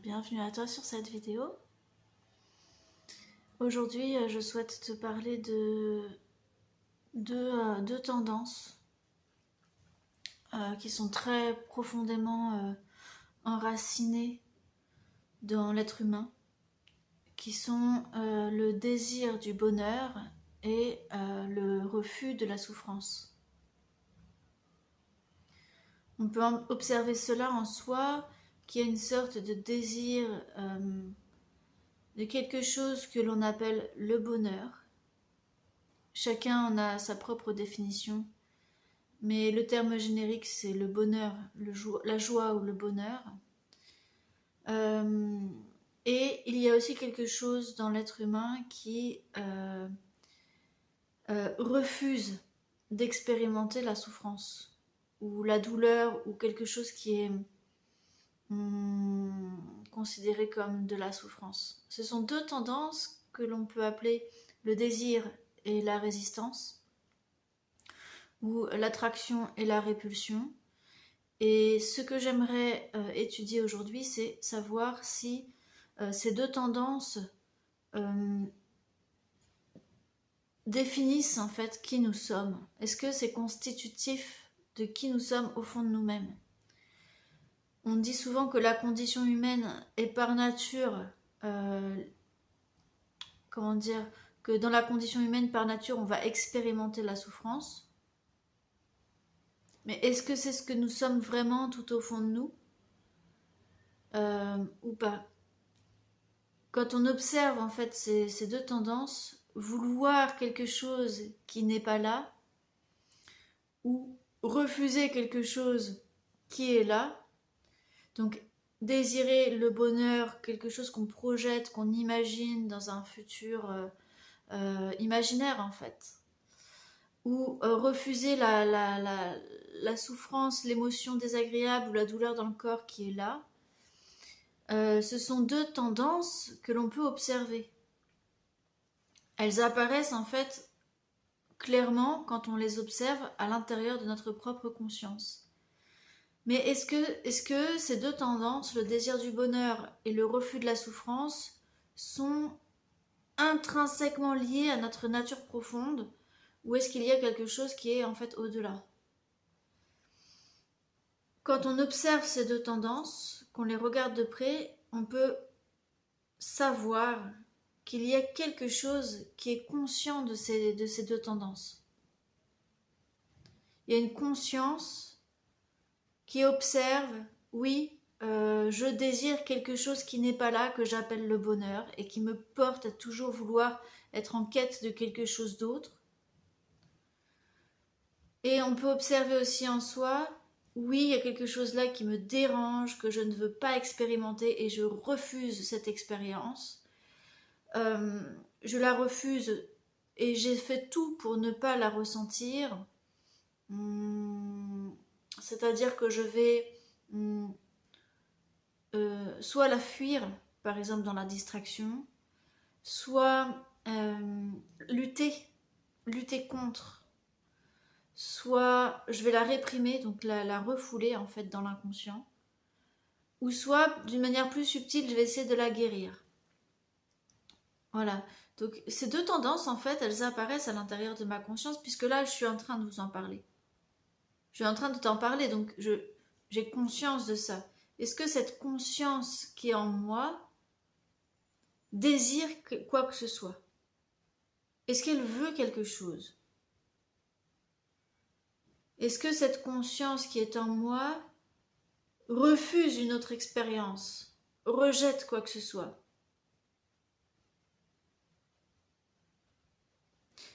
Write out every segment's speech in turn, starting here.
Bienvenue à toi sur cette vidéo. Aujourd'hui, je souhaite te parler de deux tendances qui sont très profondément enracinées dans l'être humain, qui sont le désir du bonheur et le refus de la souffrance. On peut observer cela en soi, qu'il y a une sorte de désir de quelque chose que l'on appelle le bonheur. Chacun en a sa propre définition, mais le terme générique c'est le bonheur, la joie ou le bonheur. Et il y a aussi quelque chose dans l'être humain qui refuse d'expérimenter la souffrance ou la douleur ou quelque chose qui est considéré comme de la souffrance. Ce sont deux tendances que l'on peut appeler le désir et la résistance, ou l'attraction et la répulsion. Et ce que j'aimerais étudier aujourd'hui, c'est savoir si ces deux tendances définissent en fait qui nous sommes. Est-ce que c'est constitutif de qui nous sommes au fond de nous-mêmes? On dit souvent que la condition humaine est par nature, que dans la condition humaine par nature, on va expérimenter la souffrance. Mais est-ce que c'est ce que nous sommes vraiment tout au fond de nous ou pas? Quand on observe en fait ces deux tendances, vouloir quelque chose qui n'est pas là ou refuser quelque chose qui est là, donc désirer le bonheur, quelque chose qu'on projette, qu'on imagine dans un futur imaginaire en fait, ou refuser la souffrance, l'émotion désagréable ou la douleur dans le corps qui est là, ce sont deux tendances que l'on peut observer. Elles apparaissent en fait clairement quand on les observe à l'intérieur de notre propre conscience. Mais est-ce que ces deux tendances, le désir du bonheur et le refus de la souffrance, sont intrinsèquement liées à notre nature profonde, ou est-ce qu'il y a quelque chose qui est en fait au-delà? Quand on observe ces deux tendances, qu'on les regarde de près, on peut savoir qu'il y a quelque chose qui est conscient de ces deux tendances. Il y a une conscience qui observe, oui, je désire quelque chose qui n'est pas là, que j'appelle le bonheur, et qui me porte à toujours vouloir être en quête de quelque chose d'autre. Et on peut observer aussi en soi, oui, il y a quelque chose là qui me dérange, que je ne veux pas expérimenter, et je refuse cette expérience. Je la refuse, et j'ai fait tout pour ne pas la ressentir. C'est-à-dire que je vais soit la fuir, par exemple dans la distraction, soit lutter contre, soit je vais la réprimer, donc la refouler en fait dans l'inconscient, ou soit d'une manière plus subtile, je vais essayer de la guérir. Voilà, donc ces deux tendances en fait, elles apparaissent à l'intérieur de ma conscience, puisque là je suis en train de vous en parler. Je suis en train de t'en parler, donc j'ai conscience de ça. Est-ce que cette conscience qui est en moi désire quoi que ce soit? Est-ce qu'elle veut quelque chose? Est-ce que cette conscience qui est en moi refuse une autre expérience, rejette quoi que ce soit?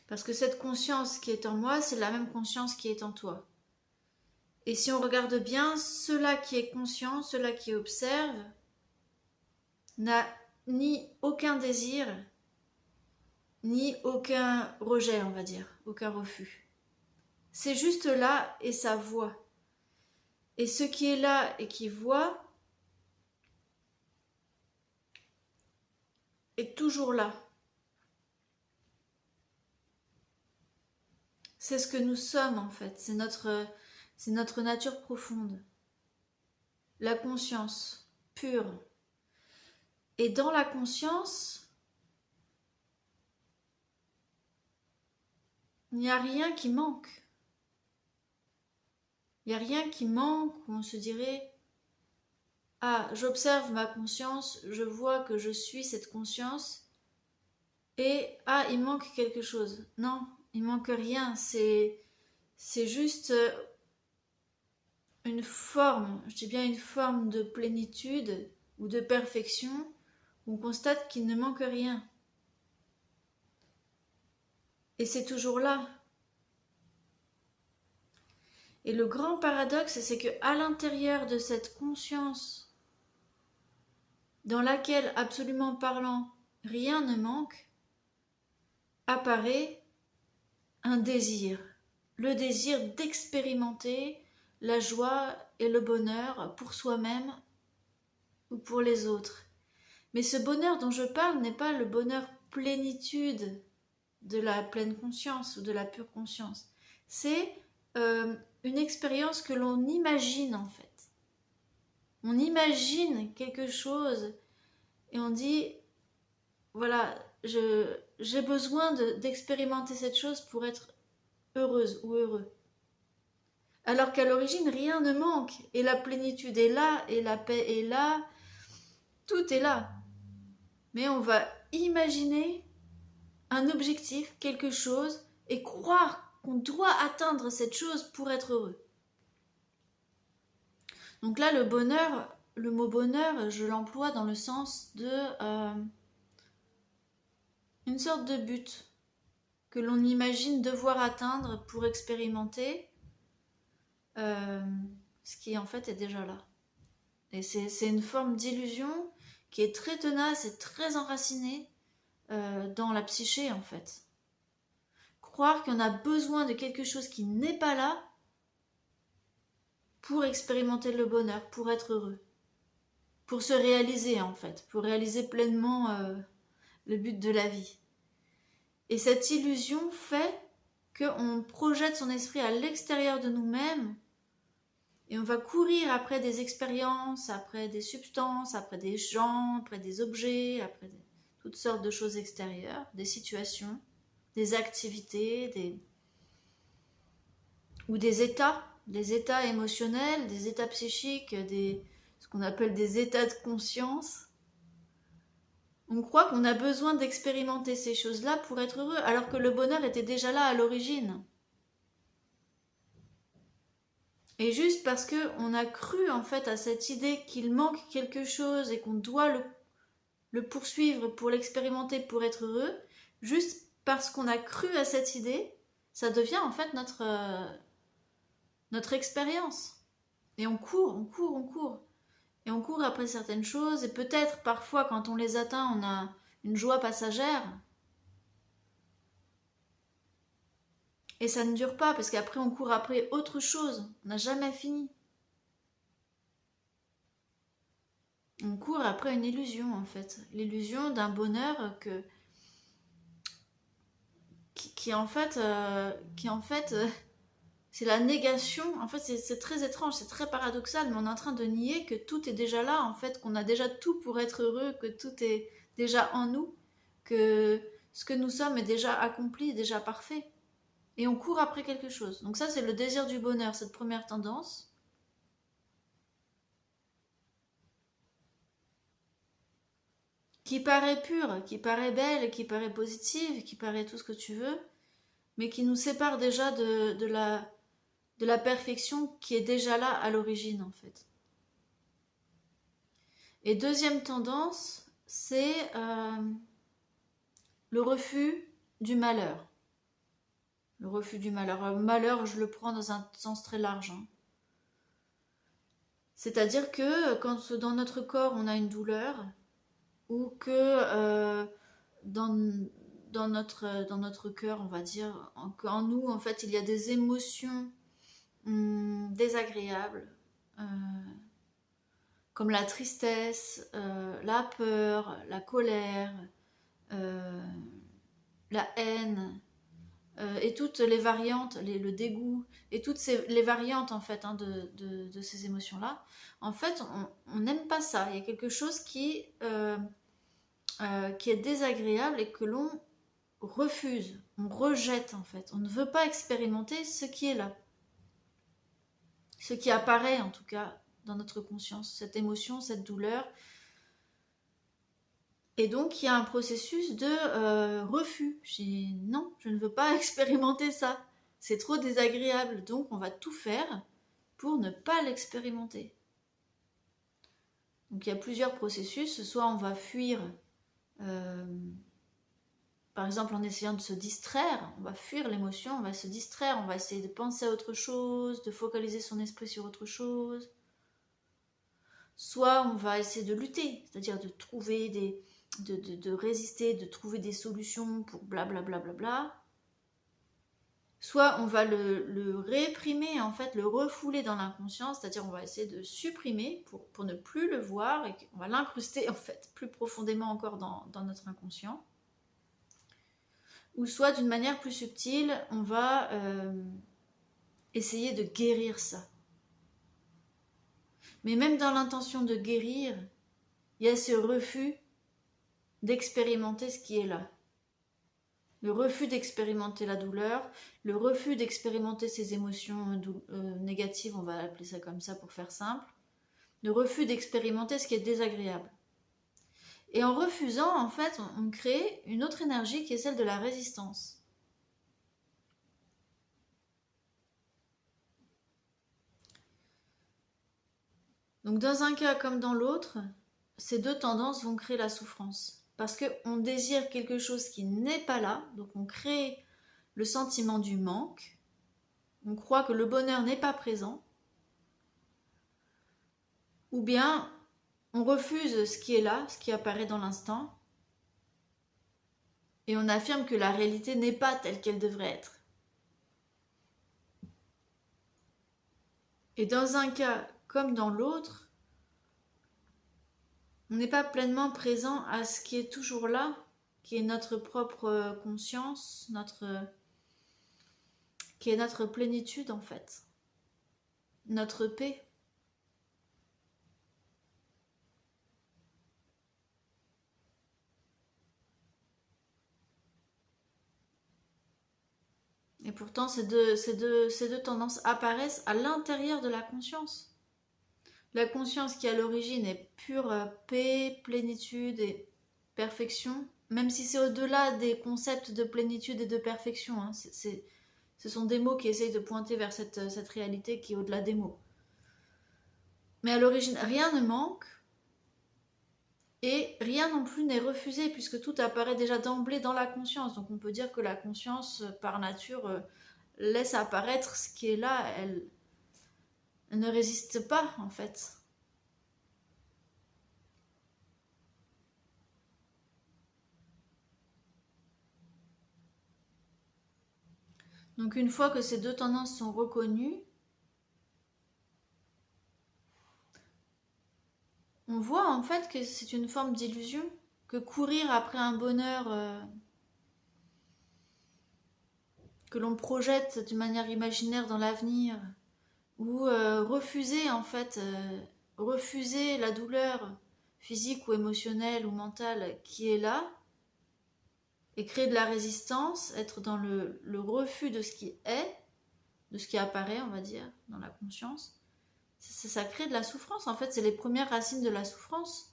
Parce que cette conscience qui est en moi, c'est la même conscience qui est en toi. Et si on regarde bien, cela qui est conscient, cela qui observe, n'a ni aucun désir, ni aucun rejet, on va dire, aucun refus. C'est juste là et ça voit. Et ce qui est là et qui voit est toujours là. C'est ce que nous sommes en fait, c'est notre nature profonde. La conscience pure. Et dans la conscience, il n'y a rien qui manque. Il n'y a rien qui manque où on se dirait « Ah, j'observe ma conscience, je vois que je suis cette conscience et ah, il manque quelque chose. » Non, il manque rien, c'est juste une forme, je dis bien une forme de plénitude ou de perfection où on constate qu'il ne manque rien. Et c'est toujours là. Et le grand paradoxe, c'est que à l'intérieur de cette conscience dans laquelle, absolument parlant, rien ne manque, apparaît un désir. Le désir d'expérimenter la joie et le bonheur pour soi-même ou pour les autres. Mais ce bonheur dont je parle n'est pas le bonheur plénitude de la pleine conscience ou de la pure conscience. C'est une expérience que l'on imagine en fait. On imagine quelque chose et on dit, voilà, j'ai besoin d'expérimenter cette chose pour être heureuse ou heureux. Alors qu'à l'origine, rien ne manque. Et la plénitude est là, et la paix est là, tout est là. Mais on va imaginer un objectif, quelque chose, et croire qu'on doit atteindre cette chose pour être heureux. Donc là, le bonheur, le mot bonheur, je l'emploie dans le sens de une sorte de but que l'on imagine devoir atteindre pour expérimenter ce qui en fait est déjà là. Et c'est une forme d'illusion qui est très tenace et très enracinée dans la psyché en fait. Croire qu'on a besoin de quelque chose qui n'est pas là pour expérimenter le bonheur, pour être heureux, pour se réaliser en fait, pour réaliser pleinement le but de la vie. Et cette illusion fait qu'on projette son esprit à l'extérieur de nous-mêmes et on va courir après des expériences, après des substances, après des gens, après des objets, après toutes sortes de choses extérieures, des situations, des activités, ou des états émotionnels, des états psychiques, ce qu'on appelle des états de conscience. On croit qu'on a besoin d'expérimenter ces choses-là pour être heureux, alors que le bonheur était déjà là à l'origine. Et juste parce qu'on a cru en fait à cette idée qu'il manque quelque chose et qu'on doit le poursuivre pour l'expérimenter pour être heureux, juste parce qu'on a cru à cette idée, ça devient en fait notre expérience. Et on court. Et on court après certaines choses, et peut-être parfois quand on les atteint, on a une joie passagère. Et ça ne dure pas, parce qu'après on court après autre chose. On n'a jamais fini. On court après une illusion en fait. L'illusion d'un bonheur qui en fait c'est la négation. En fait, c'est très étrange, c'est très paradoxal, mais on est en train de nier que tout est déjà là, en fait, qu'on a déjà tout pour être heureux, que tout est déjà en nous, que ce que nous sommes est déjà accompli, déjà parfait. Et on court après quelque chose. Donc ça, c'est le désir du bonheur, cette première tendance. Qui paraît pure, qui paraît belle, qui paraît positive, qui paraît tout ce que tu veux, mais qui nous sépare déjà de la perfection qui est déjà là à l'origine en fait. Et deuxième tendance, c'est le refus du malheur. Le refus du malheur. Le malheur, je le prends dans un sens très large. C'est-à-dire que quand dans notre corps on a une douleur, ou que dans notre cœur, on va dire, en nous, en fait, il y a des émotions désagréables, comme la tristesse, la peur, la colère, la haine, et toutes les variantes, le dégoût, et toutes les variantes en fait de ces émotions-là. En fait, on n'aime pas ça. Il y a quelque chose qui qui est désagréable et que l'on refuse, on rejette en fait. On ne veut pas expérimenter ce qui est là. Ce qui apparaît en tout cas dans notre conscience, cette émotion, cette douleur. Et donc il y a un processus de refus. Je dis non, je ne veux pas expérimenter ça. C'est trop désagréable, donc on va tout faire pour ne pas l'expérimenter. Donc il y a plusieurs processus. Soit on va fuir, par exemple en essayant de se distraire, on va fuir l'émotion, on va se distraire, on va essayer de penser à autre chose, de focaliser son esprit sur autre chose. Soit on va essayer de lutter, c'est-à-dire de trouver de résister, de trouver des solutions pour blablabla. Bla bla bla. Soit on va le réprimer, en fait, le refouler dans l'inconscient, c'est-à-dire on va essayer de supprimer pour ne plus le voir et on va l'incruster en fait plus profondément encore dans notre inconscient. Ou soit d'une manière plus subtile, on va essayer de guérir ça. Mais même dans l'intention de guérir, il y a ce refus d'expérimenter ce qui est là. Le refus d'expérimenter la douleur, le refus d'expérimenter ces émotions négatives, on va appeler ça comme ça pour faire simple, le refus d'expérimenter ce qui est désagréable. Et en refusant, en fait, on crée une autre énergie qui est celle de la résistance. Donc dans un cas comme dans l'autre, ces deux tendances vont créer la souffrance. Parce qu'on désire quelque chose qui n'est pas là, donc on crée le sentiment du manque, on croit que le bonheur n'est pas présent, ou bien on refuse ce qui est là, ce qui apparaît dans l'instant, et on affirme que la réalité n'est pas telle qu'elle devrait être. Et dans un cas comme dans l'autre, on n'est pas pleinement présent à ce qui est toujours là, qui est notre propre conscience, qui est notre plénitude en fait, notre paix. Et pourtant, ces deux tendances apparaissent à l'intérieur de la conscience. La conscience qui à l'origine est pure paix, plénitude et perfection, même si c'est au-delà des concepts de plénitude et de perfection. Hein. Ce sont des mots qui essayent de pointer vers cette réalité qui est au-delà des mots. Mais à l'origine, rien ne manque et rien non plus n'est refusé puisque tout apparaît déjà d'emblée dans la conscience. Donc on peut dire que la conscience, par nature, laisse apparaître ce qui est là. Elle ne résiste pas en fait. Donc une fois que ces deux tendances sont reconnues, on voit en fait que c'est une forme d'illusion, que courir après un bonheur que l'on projette d'une manière imaginaire dans l'avenir, ou refuser en fait, refuser la douleur physique ou émotionnelle ou mentale qui est là, et créer de la résistance, être dans le refus de ce qui est, de ce qui apparaît, on va dire, dans la conscience, ça crée de la souffrance. En fait, c'est les premières racines de la souffrance.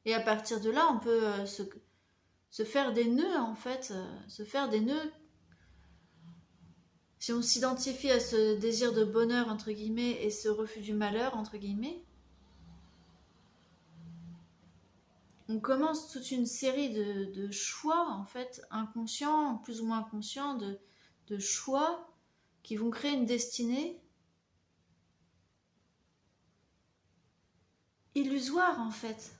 Et à partir de là, on peut se faire des nœuds, en fait, se faire des nœuds. Si on s'identifie à ce désir de bonheur, entre guillemets, et ce refus du malheur, entre guillemets, on commence toute une série de choix, en fait, inconscients, plus ou moins inconscients, de choix qui vont créer une destinée illusoire, en fait.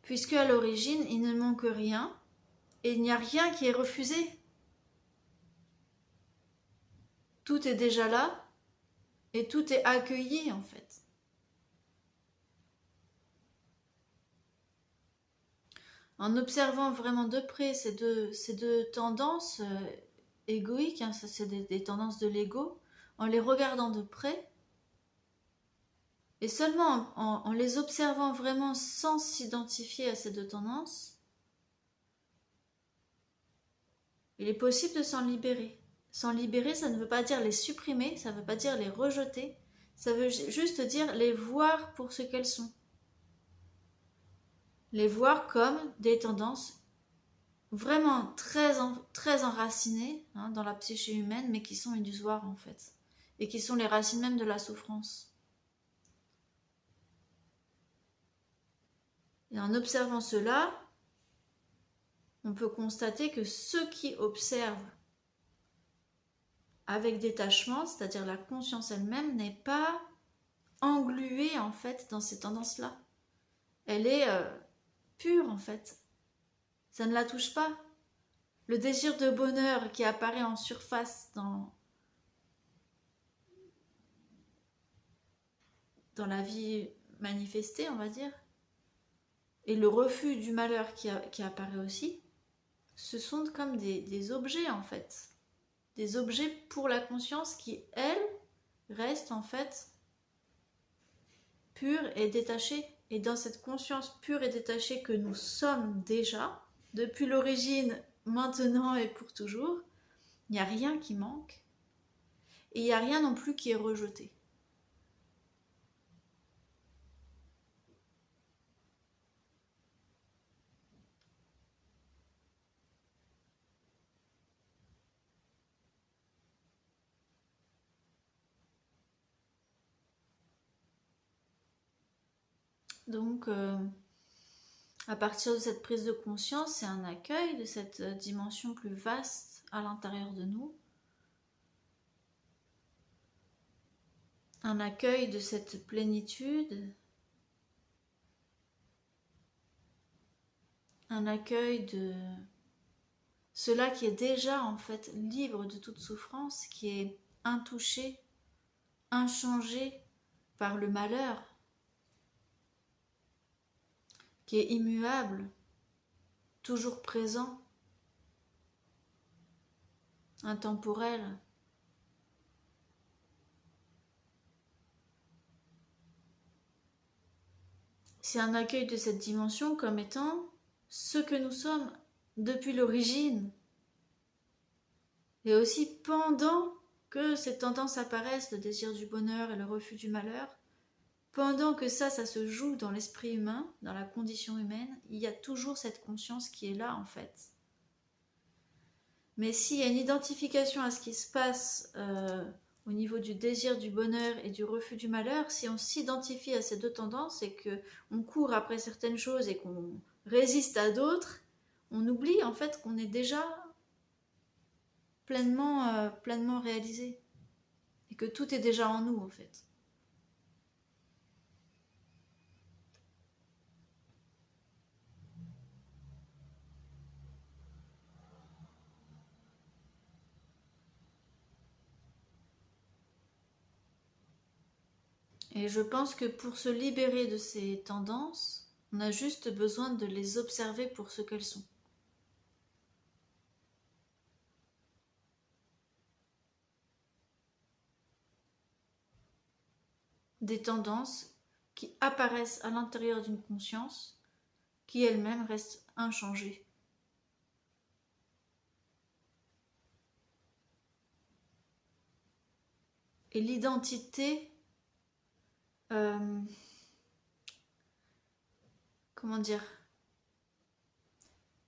Puisque à l'origine, il ne manque rien et il n'y a rien qui est refusé. Tout est déjà là et tout est accueilli, en fait. En observant vraiment de près ces deux tendances égoïques, hein, ça c'est des tendances de l'ego, en les regardant de près, Et seulement en les observant vraiment sans s'identifier à ces deux tendances, il est possible de s'en libérer. S'en libérer, ça ne veut pas dire les supprimer, ça ne veut pas dire les rejeter, ça veut juste dire les voir pour ce qu'elles sont. Les voir comme des tendances vraiment très enracinées dans la psyché humaine, mais qui sont illusoires en fait, et qui sont les racines même de la souffrance. Et en observant cela, on peut constater que ceux qui observent avec détachement, c'est-à-dire la conscience elle-même, n'est pas engluée en fait dans ces tendances-là. Elle est pure en fait. Ça ne la touche pas. Le désir de bonheur qui apparaît en surface dans la vie manifestée, on va dire, et le refus du malheur qui apparaît aussi, ce sont comme des objets en fait. Des objets pour la conscience qui, elle, reste en fait pure et détachée. Et dans cette conscience pure et détachée que nous sommes déjà, depuis l'origine, maintenant et pour toujours, il n'y a rien qui manque. Et il n'y a rien non plus qui est rejeté. Donc, à partir de cette prise de conscience, c'est un accueil de cette dimension plus vaste à l'intérieur de nous. Un accueil de cette plénitude. Un accueil de cela qui est déjà en fait libre de toute souffrance, qui est intouché, inchangé par le malheur, qui est immuable, toujours présent, intemporel. C'est un accueil de cette dimension comme étant ce que nous sommes depuis l'origine. Et aussi pendant que ces tendances apparaissent, le désir du bonheur et le refus du malheur, pendant que ça se joue dans l'esprit humain, dans la condition humaine, il y a toujours cette conscience qui est là en fait. Mais s'il y a une identification à ce qui se passe au niveau du désir du bonheur et du refus du malheur, si on s'identifie à ces deux tendances et qu'on court après certaines choses et qu'on résiste à d'autres, on oublie en fait qu'on est déjà pleinement réalisé et que tout est déjà en nous en fait. Et je pense que pour se libérer de ces tendances, on a juste besoin de les observer pour ce qu'elles sont. Des tendances qui apparaissent à l'intérieur d'une conscience qui elle-même reste inchangée. Et l'identité, comment dire,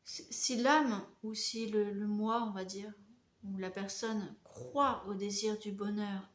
si l'âme ou si le moi, on va dire, ou la personne croit au désir du bonheur